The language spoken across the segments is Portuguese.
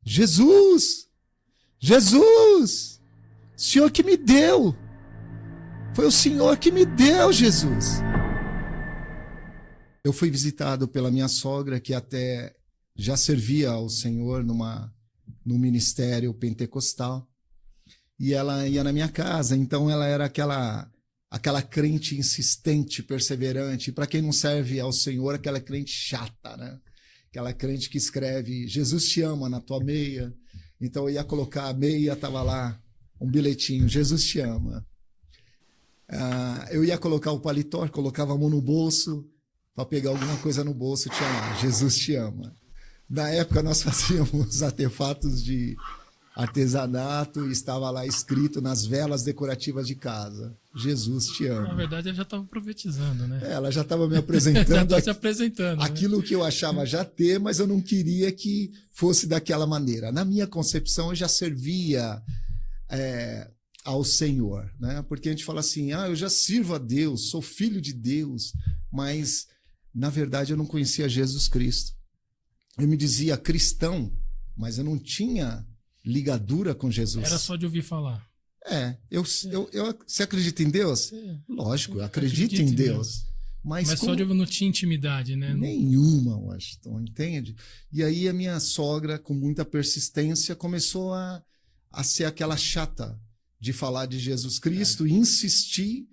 Jesus! Jesus! O Senhor que me deu! Foi o Senhor que me deu, Jesus! Eu fui visitado pela minha sogra, que até já servia ao Senhor no ministério pentecostal. E ela ia na minha casa, então ela era aquela crente insistente, perseverante. Para quem não serve ao Senhor, aquela crente chata, né? Aquela crente que escreve Jesus te ama na tua meia. Então eu ia colocar a meia, estava lá um bilhetinho, Jesus te ama. Eu ia colocar o paletó, colocava a mão no bolso, para pegar alguma coisa no bolso, tinha lá, Jesus te ama. Na época nós fazíamos artefatos de artesanato e estava lá escrito nas velas decorativas de casa, Jesus te ama. Na verdade, ela já estava profetizando, né? Ela já estava me apresentando. Já está se apresentando. Aquilo, né, que eu achava já ter, mas eu não queria que fosse daquela maneira. Na minha concepção, eu já servia ao Senhor, né? Porque a gente fala assim, eu já sirvo a Deus, sou filho de Deus, mas, na verdade, eu não conhecia Jesus Cristo. Eu me dizia cristão, mas eu não tinha ligadura com Jesus. Era só de ouvir falar. Você acredita em Deus? Lógico, eu acredito em Deus. Mas só de ouvir, não tinha intimidade, né? Nenhuma, Washington, entende? E aí a minha sogra, com muita persistência, começou a ser aquela chata de falar de Jesus Cristo e insistir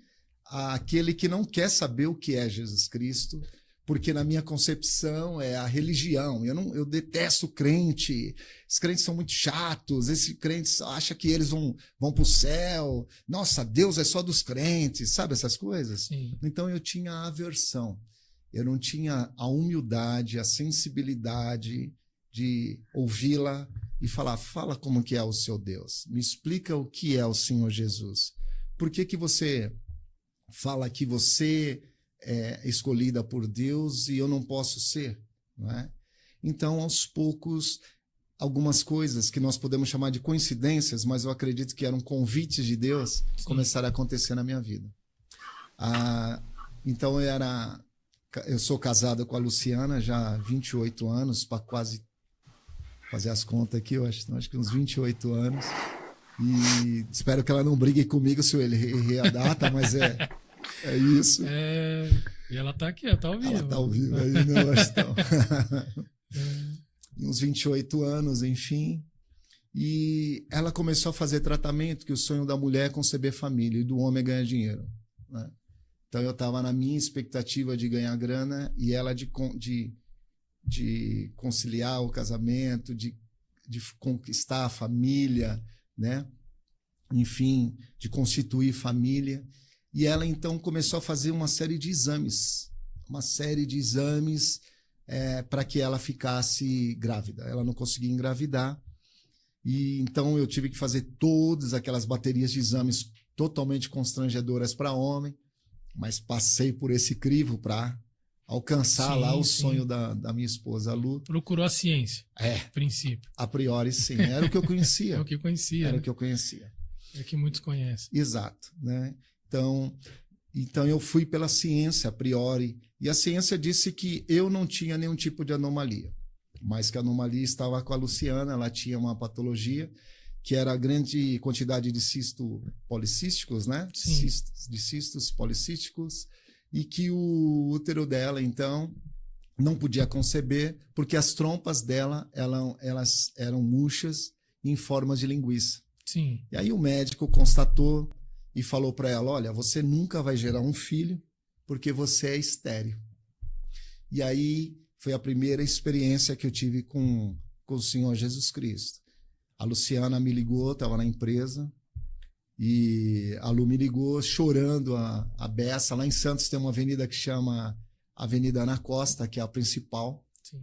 aquele que não quer saber o que é Jesus Cristo, porque na minha concepção é a religião. Eu detesto crente. Os crentes são muito chatos. Esses crentes acham que eles vão para o céu. Nossa, Deus é só dos crentes. Sabe essas coisas? Sim. Então eu tinha aversão. Eu não tinha a humildade, a sensibilidade de ouvi-la e falar, fala como que é o seu Deus. Me explica o que é o Senhor Jesus. Por que você fala que você é escolhida por Deus e eu não posso ser, não é? Então, aos poucos, algumas coisas que nós podemos chamar de coincidências, mas eu acredito que eram convites de Deus, começaram a acontecer na minha vida. Então, eu sou casado com a Luciana já há 28 anos, para quase fazer as contas aqui, eu acho que uns 28 anos, e espero que ela não brigue comigo se eu errei a data, mas é isso. E ela tá aqui, ela tá ao vivo. Ela tá ao vivo aí, não, acho que uns 28 anos, enfim. E ela começou a fazer tratamento, que o sonho da mulher é conceber família e do homem é ganhar dinheiro, né? Então eu estava na minha expectativa de ganhar grana e ela de conciliar o casamento, de conquistar a família, né? Enfim, de constituir família. E ela, então, começou a fazer uma série de exames para que ela ficasse grávida. Ela não conseguia engravidar. E então eu tive que fazer todas aquelas baterias de exames totalmente constrangedoras para homem, mas passei por esse crivo para alcançar lá o sonho da minha esposa, a Lu. Procurou a ciência, a princípio. A priori, sim. Era o que eu conhecia. É o que conhecia. Era o que eu conhecia. É o que muitos conhecem. Exato, né? Então eu fui pela ciência a priori, e a ciência disse que eu não tinha nenhum tipo de anomalia, mas que a anomalia estava com a Luciana. Ela tinha uma patologia que era a grande quantidade de cistos policísticos, né? Cistos policísticos, e que o útero dela, então, não podia conceber, porque as trompas dela elas eram murchas em formas de linguiça. Sim. E aí o médico constatou e falou para ela, olha, você nunca vai gerar um filho porque você é estéril. E aí foi a primeira experiência que eu tive com o Senhor Jesus Cristo. A Luciana me ligou, estava na empresa, e a Lu me ligou chorando a beça. Lá em Santos tem uma avenida que chama Avenida Ana Costa, que é a principal. Sim.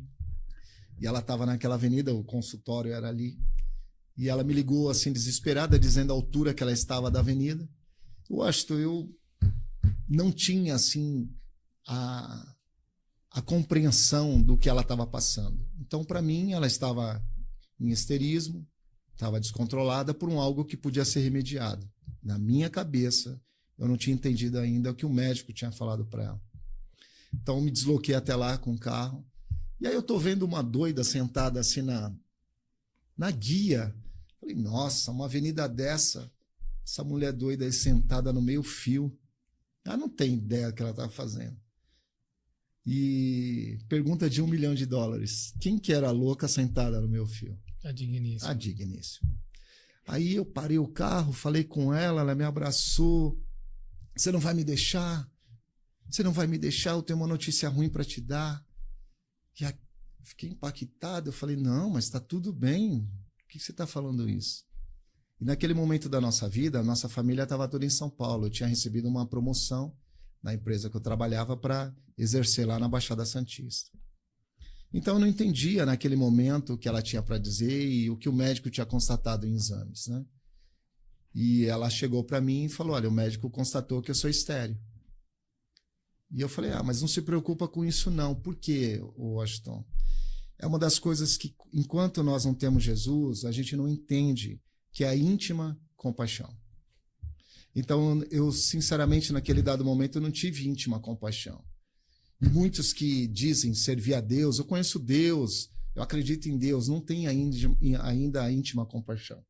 E ela estava naquela avenida, o consultório era ali. E ela me ligou assim desesperada, dizendo a altura que ela estava da avenida. Eu não tinha assim a compreensão do que ela estava passando. Então, para mim, ela estava em histerismo, estava descontrolada por algo que podia ser remediado. Na minha cabeça, eu não tinha entendido ainda o que o médico tinha falado para ela. Então, me desloquei até lá com o carro. E aí eu estou vendo uma doida sentada assim na guia. Falei, nossa, uma avenida dessa, essa mulher doida aí sentada no meio-fio. Ela não tem ideia do que ela estava fazendo. E pergunta de $1 milhão. Quem que era a louca sentada no meu fio? A digníssima. A digníssima. Aí eu parei o carro, falei com ela, ela me abraçou. Você não vai me deixar? Você não vai me deixar? Eu tenho uma notícia ruim para te dar. E aí, fiquei impactado. Eu falei, não, mas está tudo bem. Por que você está falando isso? E naquele momento da nossa vida, a nossa família estava toda em São Paulo. Eu tinha recebido uma promoção na empresa que eu trabalhava para exercer lá na Baixada Santista. Então eu não entendia naquele momento o que ela tinha para dizer e o que o médico tinha constatado em exames, né? E ela chegou para mim e falou, olha, o médico constatou que eu sou estéril. E eu falei, mas não se preocupa com isso não. Por quê, Washington? É uma das coisas que, enquanto nós não temos Jesus, a gente não entende, que é a íntima compaixão. Então, eu, sinceramente, naquele dado momento, eu não tive íntima compaixão. E muitos que servir a Deus, eu conheço Deus, eu acredito em Deus, não tem ainda a íntima compaixão.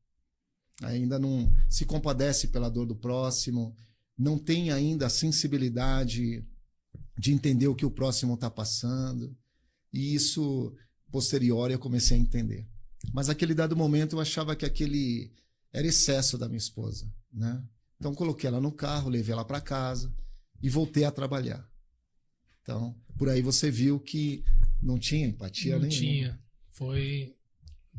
Ainda não se compadece pela dor do próximo, não tem ainda a sensibilidade de entender o que o próximo está passando. E isso, posterior, eu comecei a entender. Mas naquele dado momento, eu achava que aquele era excesso da minha esposa, né? Então, coloquei ela no carro, levei ela para casa e voltei a trabalhar. Então, por aí você viu que não tinha empatia nenhuma. Não tinha. Foi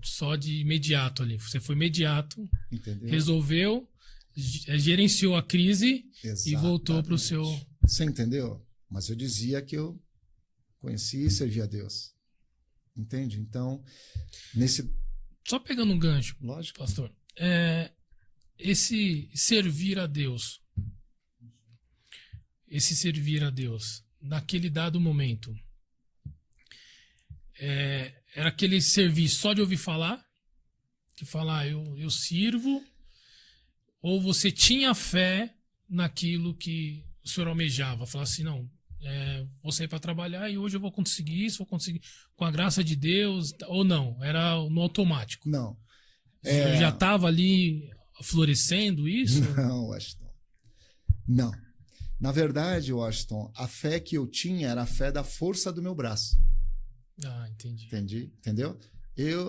só de imediato ali. Você foi imediato, entendeu? Resolveu, gerenciou a crise. Exatamente. E voltou para o seu... Você entendeu? Mas eu dizia que eu conhecia e servia a Deus. Entende? Então, nesse... Só pegando um gancho, lógico, pastor. Esse servir a Deus, naquele dado momento, era aquele servir só de ouvir falar, de falar eu sirvo, ou você tinha fé naquilo que o senhor almejava, falar assim, não, vou sair para trabalhar e hoje eu vou conseguir isso, vou conseguir com a graça de Deus, ou não, era no automático? Não. Já estava ali florescendo isso? Não, Washington. Não. Na verdade, Washington, a fé que eu tinha era a fé da força do meu braço. Entendi. Entendeu?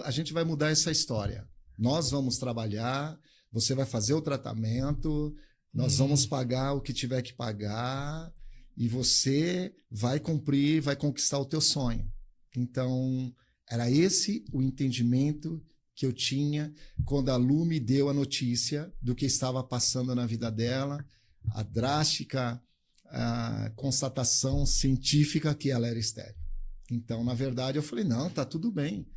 A gente vai mudar essa história. Nós vamos trabalhar, você vai fazer o tratamento, nós vamos pagar o que tiver que pagar e você vai cumprir, vai conquistar o teu sonho. Então, era esse o entendimento que eu tinha quando a Lu me deu a notícia do que estava passando na vida dela, a drástica constatação científica que ela era estéril. Então, na verdade, eu falei, não, tá tudo bem.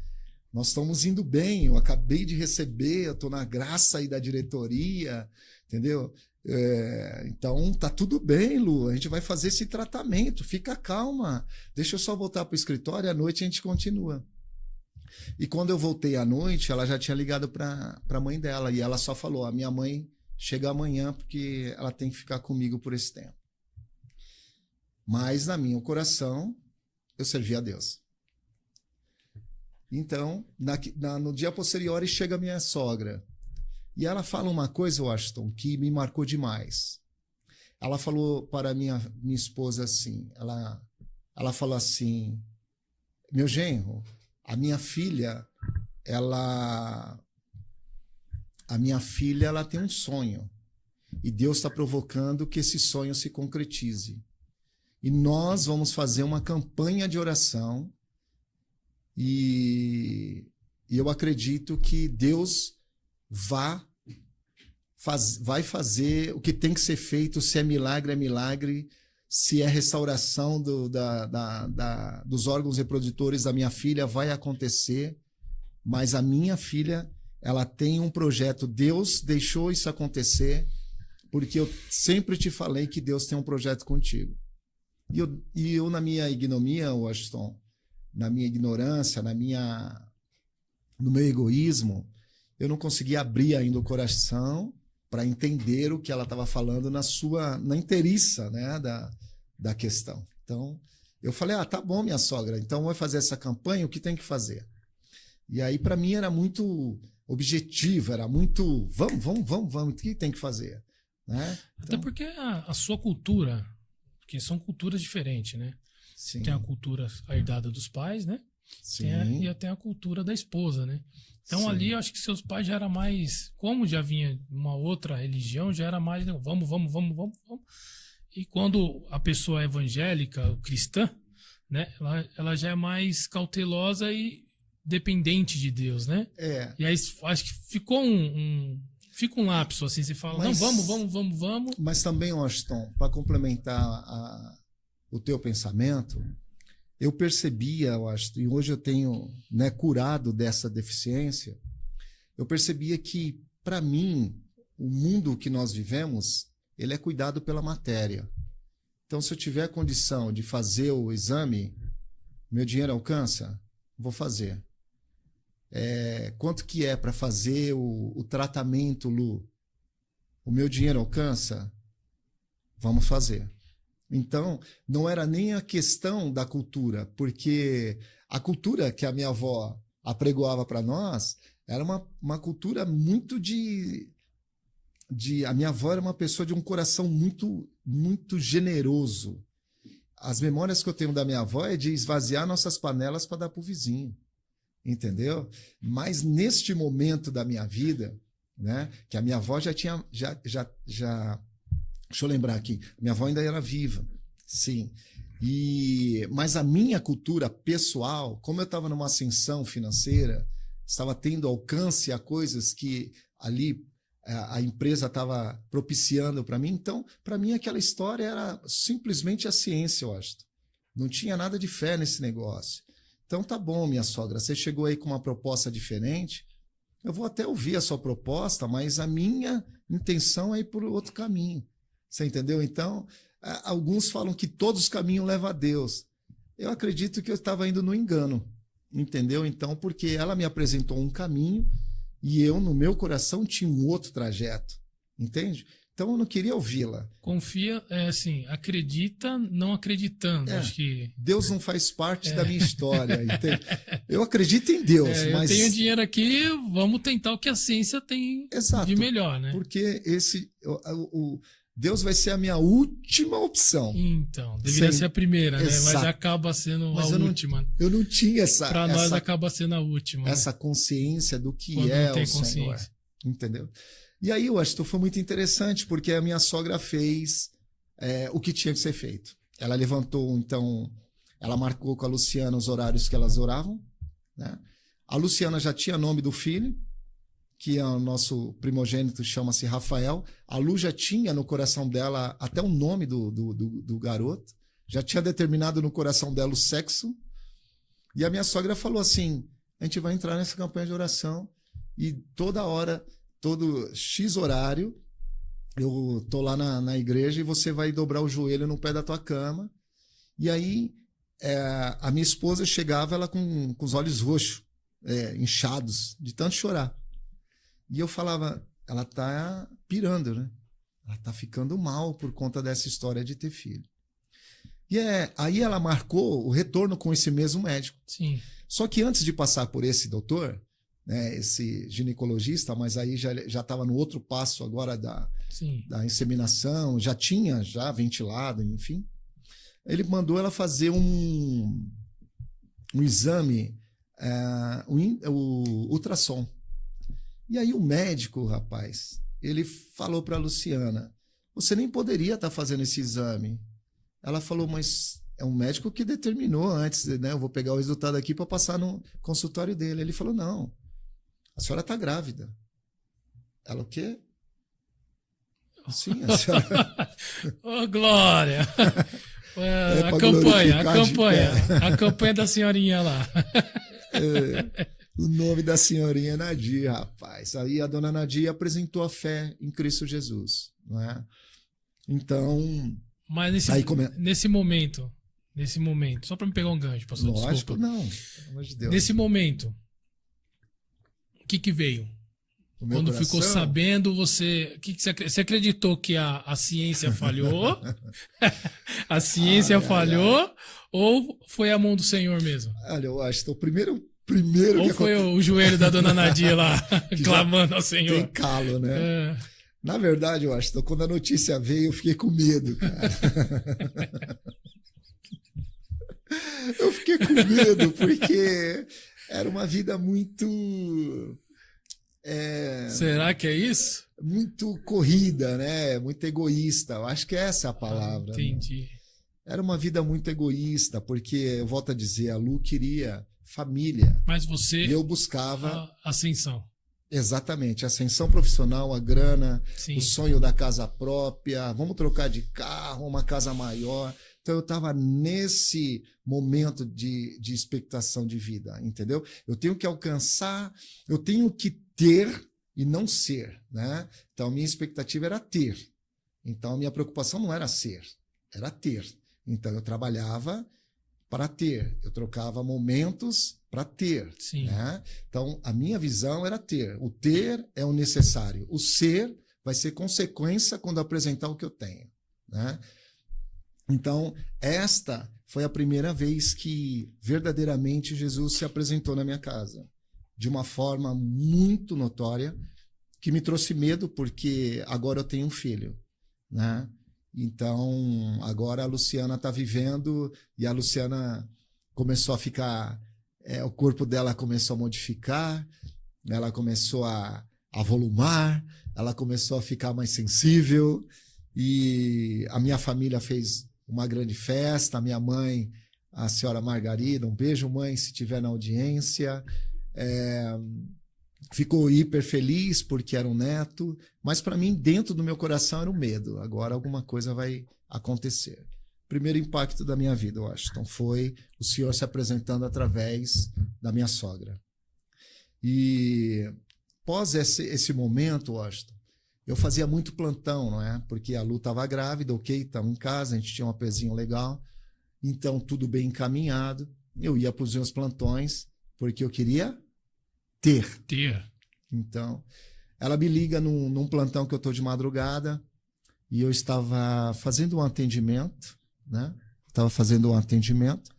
Nós estamos indo bem, eu acabei de receber, eu estou na graça aí da diretoria, entendeu? Então, tá tudo bem, Lu, a gente vai fazer esse tratamento, fica calma. Deixa eu só voltar para o escritório, à noite a gente continua. E quando eu voltei à noite, ela já tinha ligado para a mãe dela. E ela só falou, a minha mãe chega amanhã porque ela tem que ficar comigo por esse tempo. Mas na minha coração, eu servi a Deus. Então, no dia posterior, chega a minha sogra. E ela fala uma coisa, Washington, que me marcou demais. Ela falou para minha esposa assim, ela falou assim, meu genro, a minha filha, ela tem um sonho. E Deus está provocando que esse sonho se concretize. E nós vamos fazer uma campanha de oração. E eu acredito que Deus vai fazer o que tem que ser feito. Se é milagre, se é restauração dos órgãos reprodutores da minha filha, vai acontecer. Mas a minha filha, ela tem um projeto. Deus deixou isso acontecer, porque eu sempre te falei que Deus tem um projeto contigo. E eu na minha ignomia, Washington, na minha ignorância, no meu egoísmo, eu não conseguia abrir ainda o coração para entender o que ela estava falando na inteiriça, né, da questão. Então, eu falei, tá bom, minha sogra, então vai fazer essa campanha, o que tem que fazer? E aí, para mim, era muito objetivo, era muito vamos, o que tem que fazer? Né? Até porque a sua cultura, porque são culturas diferentes, né? Sim. Tem a cultura herdada dos pais, né? Sim. E tem a cultura da esposa, né? Então Sim. ali eu acho que seus pais já era mais, como já vinha uma outra religião, já era mais vamos. E quando a pessoa é evangélica, cristã, né? Ela já é mais cautelosa e dependente de Deus, né? E aí acho que ficou fica um lapso assim, você fala, não, vamos. Mas também, Washington, para complementar o teu pensamento, eu percebia, eu acho, e hoje eu tenho, né, curado dessa deficiência, eu percebia que, para mim, o mundo que nós vivemos, ele é cuidado pela matéria. Então, se eu tiver condição de fazer o exame, meu dinheiro alcança, vou fazer. Quanto que é para fazer o tratamento, Lu? O meu dinheiro alcança? Vamos fazer. Então, não era nem a questão da cultura, porque a cultura que a minha avó apregoava para nós era uma cultura muito de... A minha avó era uma pessoa de um coração muito, muito generoso. As memórias que eu tenho da minha avó é de esvaziar nossas panelas para dar para o vizinho, entendeu? Mas neste momento da minha vida, né, que a minha avó já tinha... Deixa eu lembrar aqui, minha avó ainda era viva, sim. Mas a minha cultura pessoal, como eu estava numa ascensão financeira, estava tendo alcance a coisas que ali a empresa estava propiciando para mim, então, para mim, aquela história era simplesmente a ciência, eu acho. Não tinha nada de fé nesse negócio. Então, tá bom, minha sogra, você chegou aí com uma proposta diferente, eu vou até ouvir a sua proposta, mas a minha intenção é ir por outro caminho. Você entendeu? Então, alguns falam que todos os caminhos levam a Deus. Eu acredito que eu estava indo no engano, entendeu? Então, porque ela me apresentou um caminho e eu, no meu coração, tinha um outro trajeto, entende? Então, eu não queria ouvi-la. Confia, assim, acredita não acreditando. Acho que Deus não faz parte da minha história, entende? Eu acredito em Deus, mas... Eu tenho dinheiro aqui, vamos tentar o que a ciência tem de melhor, né? Porque Deus vai ser a minha última opção. Então, deveria ser a primeira, né? Mas acaba sendo a última. Eu não tinha essa... Para nós acaba sendo a última. Essa consciência do que quando é não tem o Senhor. Entendeu? E aí, eu acho que foi muito interessante, porque a minha sogra fez o que tinha que ser feito. Ela levantou, então... Ela marcou com a Luciana os horários que elas oravam, né? A Luciana já tinha nome do filho, que é o nosso primogênito, chama-se Rafael. A Lu já tinha no coração dela até o nome do garoto, já tinha determinado no coração dela o sexo. E a minha sogra falou assim, a gente vai entrar nessa campanha de oração e toda hora, todo X horário, eu tô lá na igreja e você vai dobrar o joelho no pé da tua cama. E aí a minha esposa chegava ela com os olhos roxos, inchados, de tanto chorar. E eu falava, ela tá pirando, né? Ela tá ficando mal por conta dessa história de ter filho. E aí ela marcou o retorno com esse mesmo médico. Sim. Só que antes de passar por esse doutor, né, esse ginecologista, mas aí já estava no outro passo agora da inseminação, já tinha ventilado, enfim. Ele mandou ela fazer um exame, o ultrassom. E aí o médico, rapaz, ele falou para a Luciana, você nem poderia estar fazendo esse exame. Ela falou, mas é um médico que determinou antes, né? Eu vou pegar o resultado aqui para passar no consultório dele. Ele falou, não, a senhora está grávida. Ela, o quê? Sim, a senhora... Ô, Glória! A campanha da senhorinha lá. O nome da senhorinha é Nadia, rapaz. Aí a dona Nadia apresentou a fé em Cristo Jesus, não é? Então... Mas nesse momento, só para me pegar um gancho, pastor, lógico, desculpa. Não, pelo amor de Deus. Nesse momento, o que veio? Quando ficou sabendo, você acreditou que a ciência falhou? A ciência falhou? Ou foi a mão do Senhor mesmo? Olha, eu acho que o primeiro primeiro Ou que foi o joelho da dona Nadia lá, Que clamando ao tem Senhor? calo, né? É, Na verdade, eu acho, quando a notícia veio, eu fiquei com medo, cara. Eu fiquei com medo, porque era uma vida será que é isso? muito corrida, né? Muito egoísta. Eu acho que essa é a palavra. Né? Entendi. Era uma vida muito egoísta, porque, eu volto a dizer, a Lu queria família. Mas você, E eu buscava, a ascensão. exatamente, a ascensão profissional, a grana, Sim. o sonho da casa própria, vamos trocar de carro, uma casa maior. Então eu estava nesse momento de expectação de vida, entendeu? Eu tenho que alcançar, eu tenho que ter e não ser, né? Então minha expectativa era ter. Então a minha preocupação não era ser, era ter. Então eu trabalhava para ter, eu trocava momentos para ter. Sim. Né? Então a minha visão era ter. O ter é o necessário. O ser vai ser consequência quando apresentar o que eu tenho. Né? Então esta foi a primeira vez que verdadeiramente Jesus se apresentou na minha casa. De uma forma muito notória, que me trouxe medo, porque agora eu tenho um filho. Né? Então, agora a Luciana está vivendo e a Luciana começou a ficar... o corpo dela começou a modificar, ela começou a volumar, ela começou a ficar mais sensível e a minha família fez uma grande festa, a minha mãe, a senhora Margarida, um beijo, mãe, se estiver na audiência, ficou hiper feliz porque era um neto, mas para mim, dentro do meu coração, era o medo. Agora alguma coisa vai acontecer. Primeiro impacto da minha vida, Washington, foi o Senhor se apresentando através da minha sogra. E após esse momento, Washington, eu fazia muito plantão, não é? Porque a Lu estava grávida, ok, estamos em casa, a gente tinha um apezinho legal, então tudo bem encaminhado. Eu ia para os meus plantões porque eu queria ter. Então, ela me liga num plantão que eu estou de madrugada e eu estava fazendo um atendimento, né? Estava fazendo um atendimento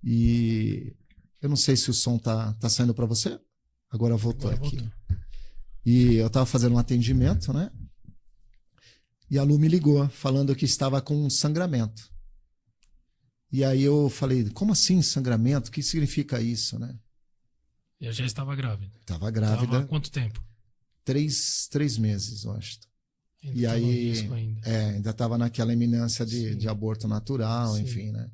e eu não sei se o som tá saindo para você. Agora voltou aqui. E eu estava fazendo um atendimento, né? E a Lu me ligou falando que estava com um sangramento. E aí eu falei, como assim sangramento? O que significa isso, né? Eu já estava grávida. Estava grávida. Estava há quanto tempo? 3 meses, eu acho. Ainda e aí ainda estava naquela iminência de aborto natural, Sim. enfim, né?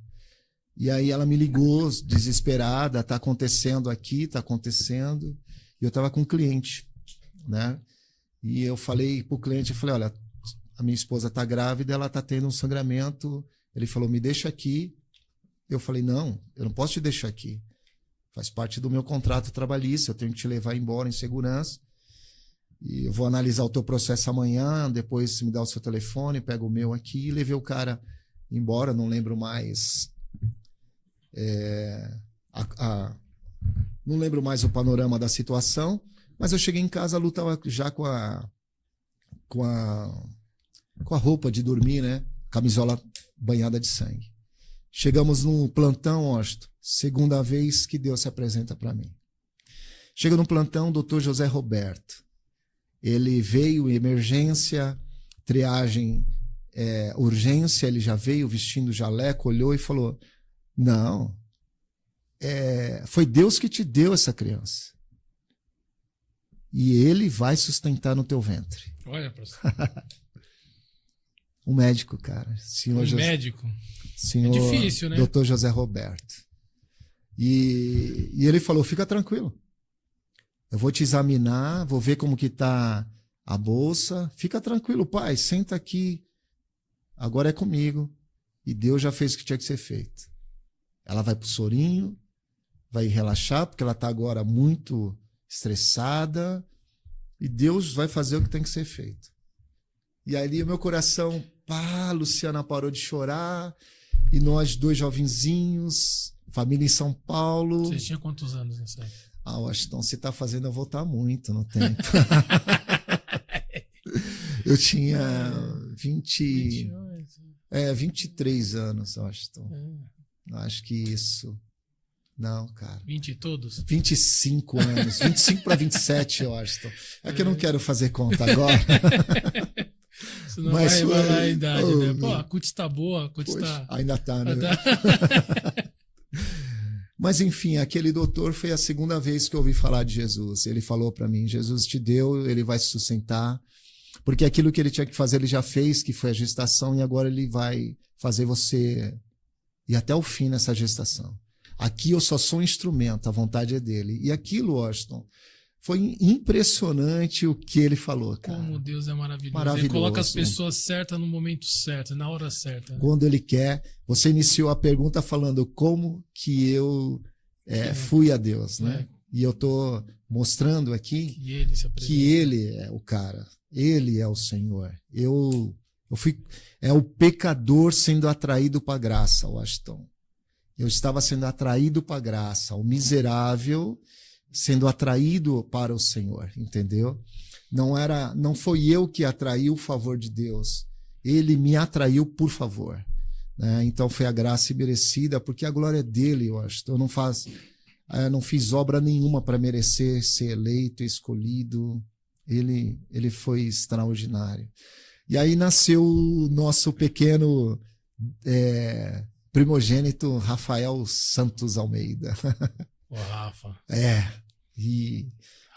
E aí ela me ligou desesperada, tá acontecendo aqui, tá acontecendo. E eu estava com um cliente, né? E eu falei pro cliente, eu falei, olha, a minha esposa tá grávida, ela tá tendo um sangramento. Ele falou, me deixa aqui. Eu falei, não, eu não posso te deixar aqui. Faz parte do meu contrato trabalhista, eu tenho que te levar embora em segurança. E eu vou analisar o teu processo amanhã, depois você me dá o seu telefone, pega o meu aqui. E levei o cara embora, não lembro mais... não lembro mais o panorama da situação, mas eu cheguei em casa, a Lu estava já com a roupa de dormir, né? Camisola banhada de sangue. Chegamos no plantão, Washington, segunda vez que Deus se apresenta para mim. Chega no plantão, o Dr. José Roberto. Ele veio em emergência, triagem, urgência, ele já veio vestindo jaleco, olhou e falou, não, foi Deus que te deu essa criança. E ele vai sustentar no teu ventre. Olha, professor. Um médico, cara. Médico? Senhor, é difícil, né? Dr. José Roberto. E ele falou, fica tranquilo. Eu vou te examinar, vou ver como que tá a bolsa. Fica tranquilo, pai, senta aqui. Agora é comigo. E Deus já fez o que tinha que ser feito. Ela vai pro sorinho, vai relaxar, porque ela tá agora muito estressada. E Deus vai fazer o que tem que ser feito. E ali o meu coração, a Luciana parou de chorar. E nós, 2 jovenzinhos, família em São Paulo. Você tinha quantos anos nessa época? Washington, você está fazendo eu voltar muito no tempo. Eu tinha 23 anos, Washington. Acho que isso. Não, cara. 20 todos? 25 anos. 25 para 27, eu acho. É que eu não quero fazer conta agora. Senão vai revelar a idade, né? Pô, a CUT tá boa, a CUT tá... Ainda tá, né? Mas, enfim, aquele doutor foi a segunda vez que eu ouvi falar de Jesus. Ele falou para mim, Jesus te deu, ele vai se sustentar. Porque aquilo que ele tinha que fazer, ele já fez, que foi a gestação, e agora ele vai fazer você ir até o fim nessa gestação. Aqui eu só sou um instrumento, a vontade é dele. E aquilo, Washington, foi impressionante o que ele falou, cara. Como Deus é maravilhoso. Maravilhoso. Ele coloca as pessoas certas no momento certo, na hora certa. Né? Quando ele quer. Você iniciou a pergunta falando como que eu fui a Deus, né? E eu tô mostrando aqui que ele é o cara. Ele é o Senhor. Eu fui... É o pecador sendo atraído para a graça, Washington. Eu estava sendo atraído para a graça. O miserável sendo atraído para o Senhor, entendeu? Não foi eu que atraí o favor de Deus. Ele me atraiu por favor. Né? Então foi a graça imerecida, porque a glória é dele, Washington. Eu não fiz obra nenhuma para merecer ser eleito, escolhido. Ele foi extraordinário. E aí nasceu o nosso pequeno primogênito Rafael Santos Almeida. O Rafa. E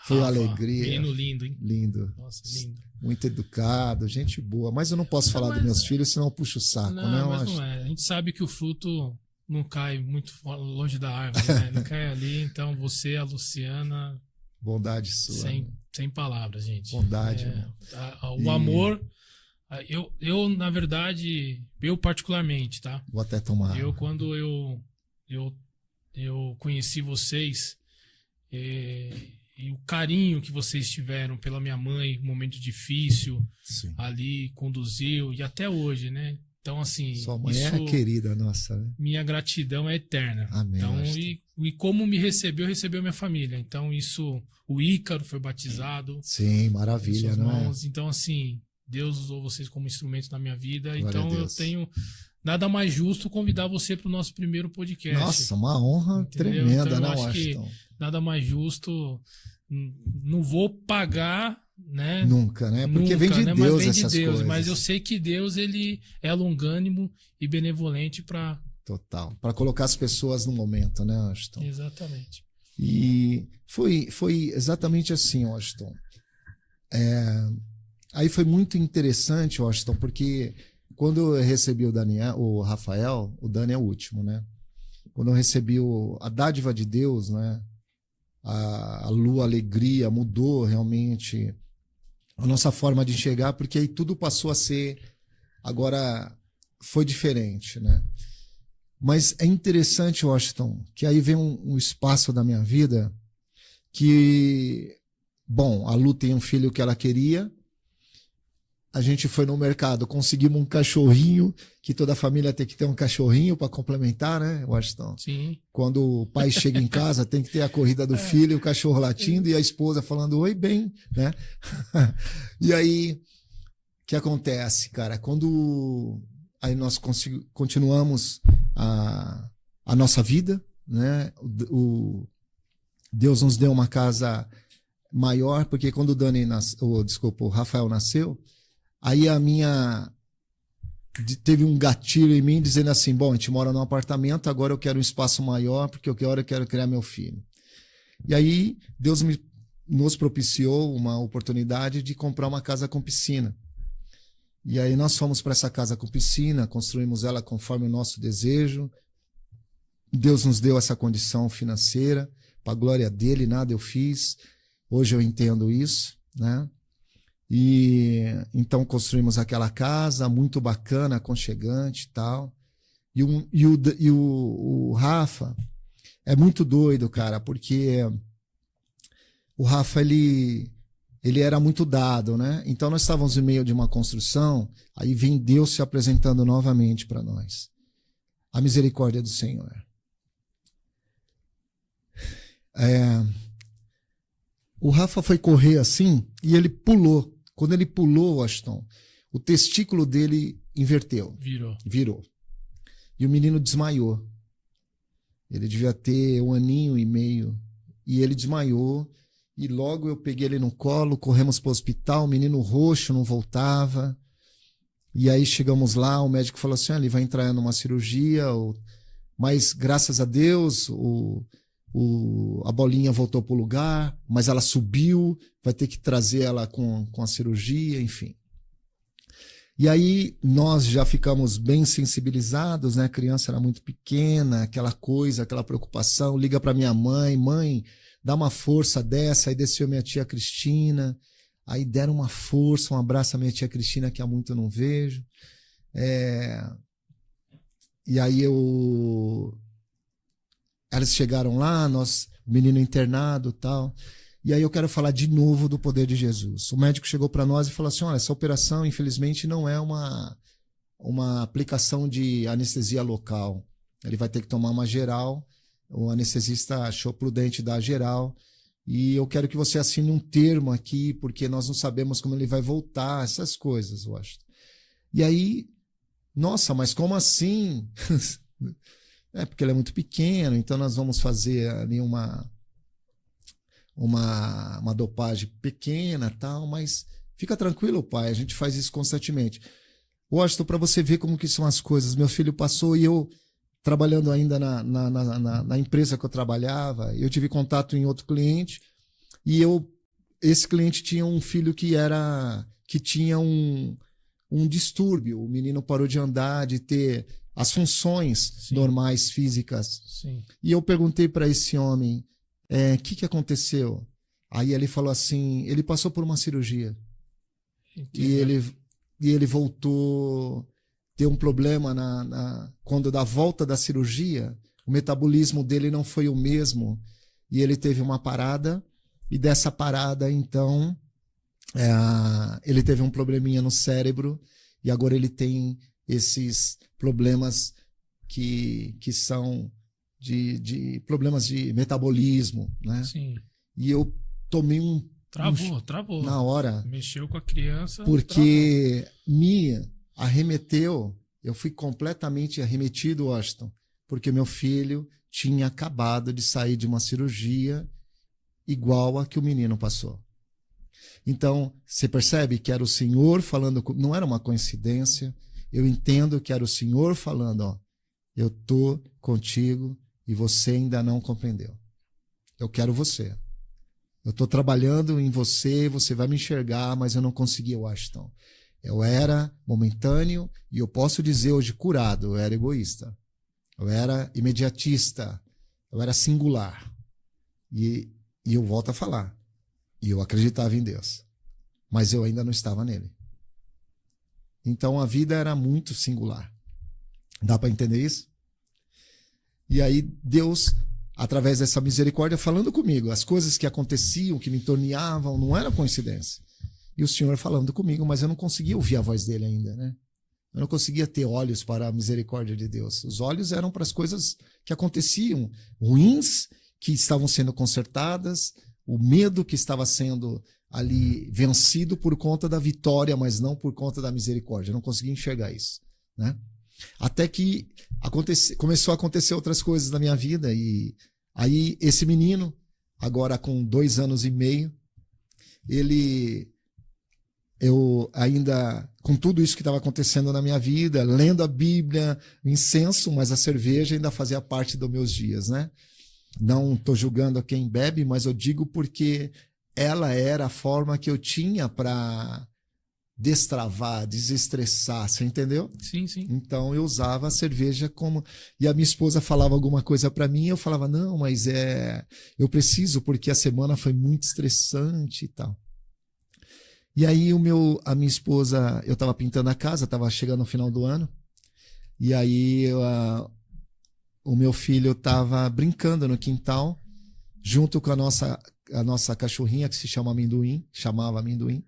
foi uma alegria. Menino lindo, hein? Lindo. Nossa, lindo. Muito educado, gente boa. Mas eu não posso falar dos meus filhos, senão eu puxo o saco, né? Não é. A gente sabe que o fruto não cai muito longe da árvore, né? Não cai ali, então você, a Luciana... Bondade sua. Sem palavras, gente. Bondade. O amor... Eu, na verdade, eu particularmente, tá? Vou até tomar. Quando eu conheci vocês, e o carinho que vocês tiveram pela minha mãe, um momento difícil, sim, ali, conduziu, e até hoje, né? Então, assim... Sua mãe é querida nossa, né? Minha gratidão é eterna. Amém. Então, e como me recebeu minha família. Então, o Ícaro foi batizado. Sim, maravilha, não é? Então, assim... Deus usou vocês como instrumento na minha vida. Glória então eu tenho nada mais justo convidar você para o nosso primeiro podcast. Nossa, uma honra tremenda, então, né, Washington? Nada mais justo. Não vou pagar, né? Nunca, né? Porque vem de Deus, mas vem essas de Deus, coisas. Mas eu sei que Deus ele é longânimo e benevolente para... Total. Para colocar as pessoas no momento, né, Washington? Exatamente. E foi exatamente assim, Washington. Aí foi muito interessante, Washington, porque quando eu recebi o Rafael, o Dani é o último, né? Quando eu recebi a dádiva de Deus, né? A lua, a alegria, mudou realmente a nossa forma de enxergar, porque aí tudo passou a ser, agora foi diferente, né? Mas é interessante, Washington, que aí vem um espaço da minha vida que, bom, a Lu tem um filho que ela queria. A gente foi no mercado, conseguimos um cachorrinho, que toda família tem que ter um cachorrinho para complementar, né, Washington? Sim. Quando o pai chega em casa, tem que ter a corrida do filho, o cachorro latindo e a esposa falando oi bem, né? E aí, o que acontece, cara? Quando aí nós continuamos a nossa vida, né? Deus nos deu uma casa maior, porque quando o Rafael nasceu, aí teve um gatilho em mim dizendo assim, bom, a gente mora num apartamento, agora eu quero um espaço maior, porque eu quero criar meu filho. E aí Deus nos propiciou uma oportunidade de comprar uma casa com piscina. E aí nós fomos para essa casa com piscina, construímos ela conforme o nosso desejo. Deus nos deu essa condição financeira, para a glória dele, nada eu fiz. Hoje eu entendo isso, né? E então construímos aquela casa muito bacana, aconchegante e tal. E o Rafa é muito doido, cara, porque o Rafa ele era muito dado, né? Então nós estávamos em meio de uma construção, aí vem Deus se apresentando novamente para nós. A misericórdia do Senhor. O Rafa foi correr assim e ele pulou. Quando ele pulou, Washington, o testículo dele inverteu. Virou. E o menino desmaiou. Ele devia ter 1 aninho e meio. E ele desmaiou. E logo eu peguei ele no colo, corremos para o hospital, o menino roxo não voltava. E aí chegamos lá, o médico falou assim, ele vai entrar numa cirurgia, mas graças a Deus a bolinha voltou para o lugar, mas ela subiu, vai ter que trazer ela com a cirurgia, enfim. E aí nós já ficamos bem sensibilizados, né? A criança era muito pequena, aquela coisa, aquela preocupação, liga para minha mãe, dá uma força dessa, aí desceu minha tia Cristina, aí deram uma força, um abraço à minha tia Cristina, que há muito eu não vejo. E aí elas chegaram lá, o menino internado e tal. E aí eu quero falar de novo do poder de Jesus. O médico chegou para nós e falou assim, olha, essa operação, infelizmente, não é uma aplicação de anestesia local. Ele vai ter que tomar uma geral. O anestesista achou prudente dar a geral. E eu quero que você assine um termo aqui, porque nós não sabemos como ele vai voltar, essas coisas, eu acho. E aí, nossa, mas como assim? Porque ele é muito pequeno, então nós vamos fazer ali uma dopagem pequena, tal, mas fica tranquilo, pai, a gente faz isso constantemente. Washington, para você ver como que são as coisas, meu filho passou e eu, trabalhando ainda na empresa que eu trabalhava, eu tive contato em outro cliente e esse cliente tinha um filho que tinha um distúrbio, o menino parou de andar, de ter as funções Sim. normais físicas. Sim. E eu perguntei para esse homem, que aconteceu? Aí ele falou assim, ele passou por uma cirurgia. Entendi. E ele voltou, ter um problema quando da volta da cirurgia, o metabolismo dele não foi o mesmo e ele teve uma parada e dessa parada, então, ele teve um probleminha no cérebro e agora ele tem esses problemas que são de problemas de metabolismo, né? Sim. E eu tomei Travou. na hora. Mexeu com a criança. Porque me arremeteu, eu fui completamente arremetido, Washington, porque meu filho tinha acabado de sair de uma cirurgia igual a que o menino passou. Então, você percebe que era o Senhor falando, não era uma coincidência, eu entendo que era o Senhor falando, ó, eu estou contigo e você ainda não compreendeu. Eu quero você. Eu estou trabalhando em você, você vai me enxergar, mas eu não consegui, Washington. Eu era momentâneo e eu posso dizer hoje curado, eu era egoísta. Eu era imediatista, eu era singular. E eu volto a falar. E eu acreditava em Deus. Mas eu ainda não estava nele. Então a vida era muito singular. Dá para entender isso? E aí Deus, através dessa misericórdia, falando comigo, as coisas que aconteciam, que me torneavam, não era coincidência. E o Senhor falando comigo, mas eu não conseguia ouvir a voz dele ainda, né? Eu não conseguia ter olhos para a misericórdia de Deus. Os olhos eram para as coisas que aconteciam, ruins, que estavam sendo consertadas, o medo que estava sendo ali vencido por conta da vitória, mas não por conta da misericórdia. Eu não conseguia enxergar isso, né? Até que começou a acontecer outras coisas na minha vida. E aí esse menino, agora com 2 anos e meio, eu ainda, com tudo isso que estava acontecendo na minha vida, lendo a Bíblia, incenso, mas a cerveja ainda fazia parte dos meus dias, né? Não estou julgando a quem bebe, mas eu digo porque ela era a forma que eu tinha para destravar, desestressar, você entendeu? Sim, sim. Então eu usava a cerveja como... E a minha esposa falava alguma coisa para mim, eu falava, não, mas eu preciso porque a semana foi muito estressante e tal. E aí a minha esposa, eu estava pintando a casa, estava chegando no final do ano, e aí o meu filho estava brincando no quintal, junto com a nossa cachorrinha que se chamava Amendoim.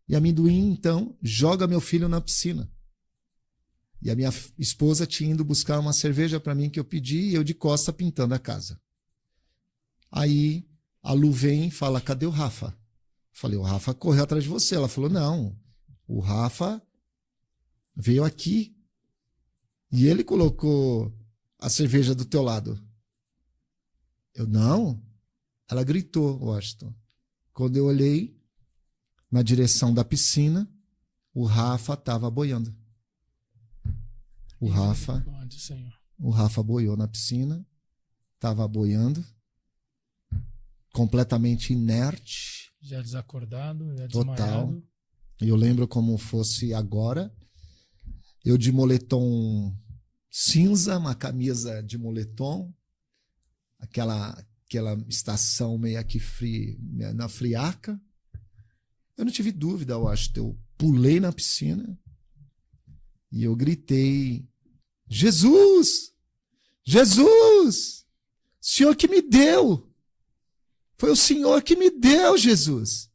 E Amendoim, então, joga meu filho na piscina. E a minha esposa tinha ido buscar uma cerveja para mim que eu pedi e eu de costa pintando a casa. Aí a Lu vem e fala, cadê o Rafa? Falei, o Rafa correu atrás de você. Ela falou, não, o Rafa veio aqui e ele colocou a cerveja do teu lado. Eu, não. Ela gritou, Washington. Quando eu olhei na direção da piscina, o Rafa estava boiando. O Rafa boiou na piscina, estava boiando, completamente inerte. Já desacordado, já total. Desmaiado. E eu lembro como fosse agora. Eu de moletom cinza, uma camisa de moletom, aquela estação meio que na friaca. Eu não tive dúvida, eu acho. Eu pulei na piscina e eu gritei: Jesus! Jesus! Senhor que me deu! Foi o Senhor que me deu, Jesus!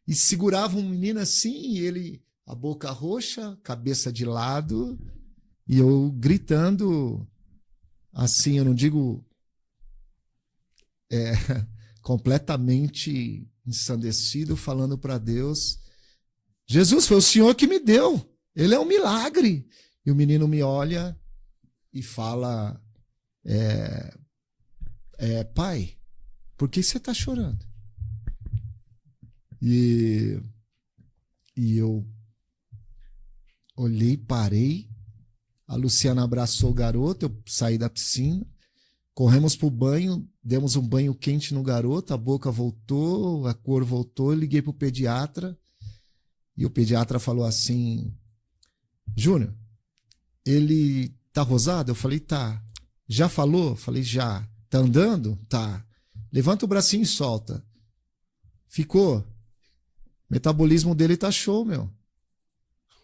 E segurava um menino assim, e ele, a boca roxa, cabeça de lado, e eu gritando assim, eu não digo completamente ensandecido, falando para Deus: Jesus, foi o Senhor que me deu, ele é um milagre. E o menino me olha e fala: pai, por que você está chorando? E eu olhei, parei, a Luciana abraçou o garoto, eu saí da piscina, corremos para o banho, demos um banho quente no garoto, a boca voltou, a cor voltou, eu liguei para o pediatra, e o pediatra falou assim: Júnior, ele tá rosado? Eu falei: tá. Já falou? Eu falei: já. Tá andando? Tá. Levanta o bracinho e solta. Ficou. O metabolismo dele tá show, meu.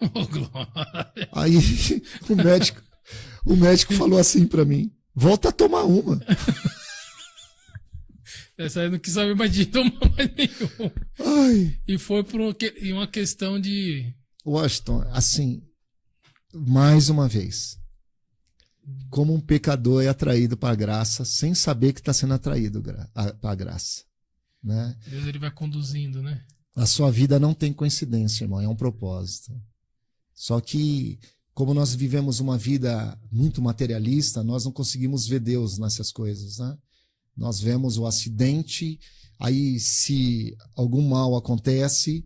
Oh, glória. Aí o médico falou assim pra mim: volta a tomar uma. Essa aí eu não quis saber mais de tomar mais nenhum. Ai. E foi por uma questão de... Washington, assim, mais uma vez, como um pecador é atraído para a graça sem saber que está sendo atraído para a graça, né? Deus, ele vai conduzindo, né? A sua vida não tem coincidência, irmão, é um propósito. Só que, como nós vivemos uma vida muito materialista, nós não conseguimos ver Deus nessas coisas, né? Nós vemos o acidente, aí se algum mal acontece,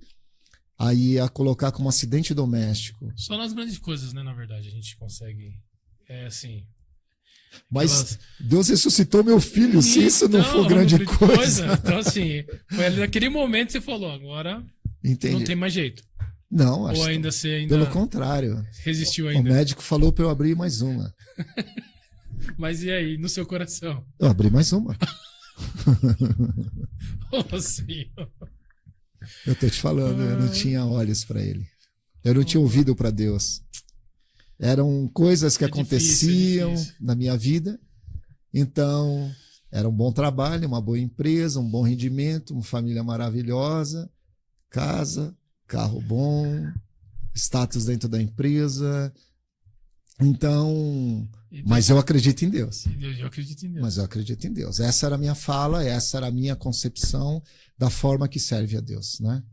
aí a colocar como acidente doméstico. Só nas grandes coisas, né, na verdade, a gente consegue, assim... Mas Deus ressuscitou meu filho, se isso não for grande coisa. Então, assim, foi ali naquele momento que você falou: agora entendi. Não tem mais jeito. Não, acho ou ainda você ainda pelo contrário. Resistiu ainda. O médico falou para eu abrir mais uma. Mas e aí, no seu coração? Eu abri mais uma. Oh, Senhor. Eu tô te falando, eu não tinha olhos para ele. Eu não tinha ouvido para Deus. Eram coisas que aconteciam na minha vida. Então, era um bom trabalho, uma boa empresa, um bom rendimento, uma família maravilhosa, casa, carro bom, status dentro da empresa. Então, mas eu acredito em Deus. Eu acredito em Deus. Mas eu acredito em Deus. Essa era a minha fala, essa era a minha concepção da forma que serve a Deus, né?